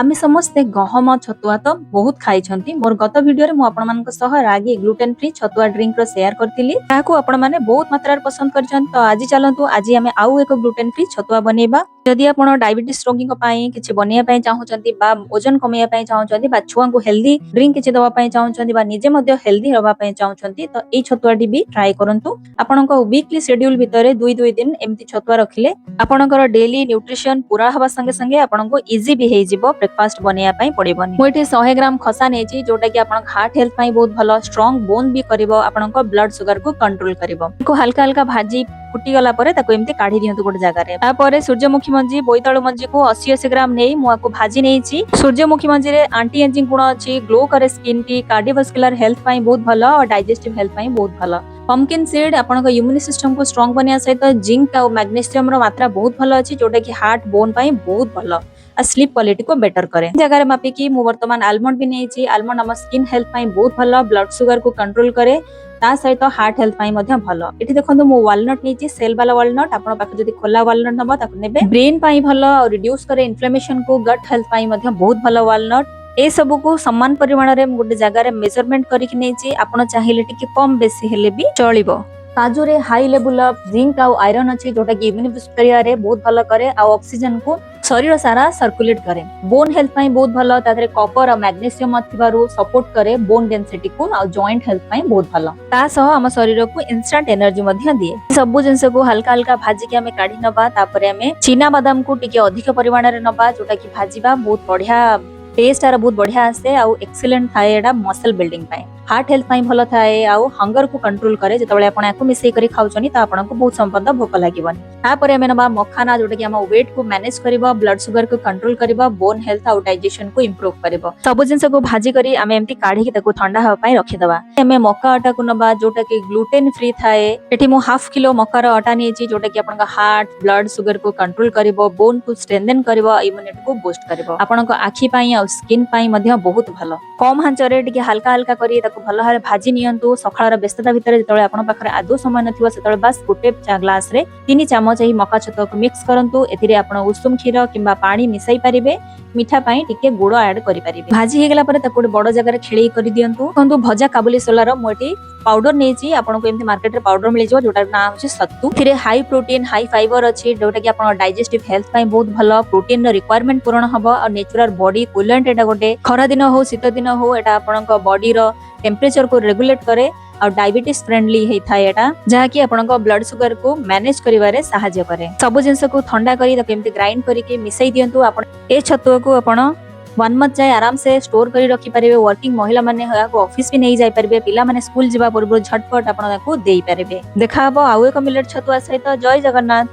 आमे समस्ते गहम छतुआ तो बहुत खाई मोर गत वीडियो रे मु आपण मानक सह रागी ग्लूटेन फ्री छतुआ ड्रिंक रो शेयर करथिली ताको आपण माने बहुत मात्रा रे पसंद करछन। तो आज चलंतु आज आमे आउ एक ग्लूटेन फ्री छतुआ बनेबा। जदि आपण डायबिटीज रोगी को पई किछि बनिया पई चाहउचंती बा वजन कमिया पई चाहउचंती बा छुआ को हेल्दी ड्रिंक किछि दवा पई चाहउचंती बा निजे मध्ये हेल्दी रहबा पई चाहउचंती तो एई छतुआटी भी ट्राई करंतु। आपनको वीकली शेड्यूल भितरे 2 दिन एम्ति छतुआ रखिले आपणकर डेली न्यूट्रिशन पूरा हवा संगे संगे आपनको इजी भी हे जिवो ब्रेकफास्ट बनिया पई पड़िबोनी। मु एठी 100 ग्राम खसा नेची जोटा कि आपन हार्ट हेल्थ पई बहुत भलो स्ट्रांग बोन भी करिवो आपनको ब्लड शुगर को कंट्रोल करिवो। को हल्का हल्का भाजी फुटी गला परे ताको एम्ति काढी दियंतु गोटे जगह रे। आ परे सूर्यमुखी मंजी बोईताळु मंजी को 80 ग्राम नेई मु आको भाजी नेची। सूर्यमुखी मंजी रे एंटी एजिंग गुण अछि, ग्लो करे स्किन की, कार्डियोवास्कुलर हेल्थ पई बहुत भलो और डाइजेस्टिव हेल्थ पई बहुत भलो। पंपकिन सीड आपनको इम्यूनि सिस्टम को स्ट्रांग बनिया सहित जिंक और मैग्नीशियम रो मात्रा बहुत भलो अछि जोटा कि हार्ट बोन पई बहुत भलो आ स्लीप क्वालिटी को बेटर करे। जगह रे मापी की मु वर्तमान आलमंड भी नेची। आलमंड हम स्किन हेल्थ पई बहुत भलो, ब्लड शुगर को कंट्रोल करे ता सहित हार्ट हेल्थ पई मध्ये भलो। एठी देखंतु मु वालनट नेची, सेल वाला वालनट आपण पाखे जदी खोला वालनट नबा ताको नेबे। ब्रेन पई भलो और रिड्यूस करे इन्फ्लेमेशन को, गट हेल्थ पई मध्ये बहुत भलो वालनट। ए सब को समान परिमाण रे गोटे जगह रे मेजरमेंट करिक नेची। आपण चाहिले टिके कम बेसी हेले भी चलिबो। काजू रे हाई लेवल ऑफ जिंक और आयरन अछि जोटा कि इम्यून बूस्ट करिया रे बहुत भलो करे आ ऑक्सीजन को शरीर सारा सर्कुलेट करे। बोन हेल्थ पई बहुत भलो तादरे कॉपर और मैग्नीशियम अथिबारु सपोर्ट करे बोन डेंसिटी को आ जॉइंट हेल्थ पई बहुत भलो। ता सह हम शरीर को इंस्टेंट एनर्जी मध्ये दिए। सब जिंस को हल्का हल्का भाजी के हमें काढी नबा तापरे हमें चीना बादाम को टिके अधिक परिमाण रे नबा जोटा कि भाजीबा बहुत बढ़िया टेस्ट आर बहुत बढ़िया आसे आ एक्सीलेंट थाए एडा मसल बिल्डिंग पई। हार्ट हेल्थ पई भलो थाए आ हंगर को कंट्रोल करे। जेतबेले आपण याको मिसई करी खाउचनी ता आपण को बहुत संपद भोक लागिबनी। ता परे हमें नबा मखाना जोटा कि हम वेट को मैनेज करबा, ब्लड शुगर को कंट्रोल करबा, बोन हेल्थ और डाइजेशन को इंप्रूव करबा। सब जिंस को भाजी करी हमें एम्ति काढी के ताको ठंडा हवा पई रखि दबा। हमें मक्का आटा को नबा जोटा कि ग्लूटेन फ्री थाए। एठी मु हाफ किलो मक्का रो आटा नेची जोटा कि आपण का हार्ट ब्लड शुगर को कंट्रोल करबो, बोन को स्ट्रेंथन करबो, इम्यूनिटी को बूस्ट करबो। आपण को आखी पई और स्किन पई मध्ये बहुत भलो। कम हांचरे टिके हल्का हल्का करी ताको भलो हारे भाजी नियंतु। सखाळर व्यस्तता भितर जेतबेले आपण पाखरे आदो समय नथिबो सेतबेले बस गुटे चा ग्लास रे 3 चम्मच एही मक्का छतुआ को मिक्स करंतु। एथिरे आपण उषुम क्षीर किंबा पानी मिसाई परिबे। मिठा पई टिके गुड़ ऐड करि परिबे। भाजी हे गेला परे ताको बड़ जगह रे खेळी करि दियंतु। कंतु भजा काबुली सोलार मोटी पाउडर नेची आपण को एमती मार्केट रे पाउडर मिलि जो जोटा नाम अछि सत्तू। थिरे हाई प्रोटीन हाई फाइबर अछि जोटा कि आपण डाइजेस्टिव हेल्थ पई बहुत भलो। प्रोटीन रो रिक्वायरमेंट पूर्ण हबो और नेचुरल बॉडी कूलेंट एटा गोटे खरा दिन हो शीत दिन हो एटा आपण को बॉडी रो टेम्परेचर को रेगुलेट करे और डायबिटीज फ्रेंडली हे थाए एटा जहा कि आपण को ब्लड शुगर को मैनेज करिवारे सहायता करे। सब जिंस को ठंडा करी त केमती ग्राइंड करी के मिसई दियंतु। आपण ए छतुआ को आपण 1 मंथ जाय आराम से स्टोर करी रखि परिबे। वर्किंग महिला माने होया को ऑफिस भी नहीं जाय परिबे। पिला माने स्कूल जिबा पूर्व झटपट आपण को देई परिबे। देखा हबो आउ एक मिलेट छतुआ सहित। जय जगन्नाथ।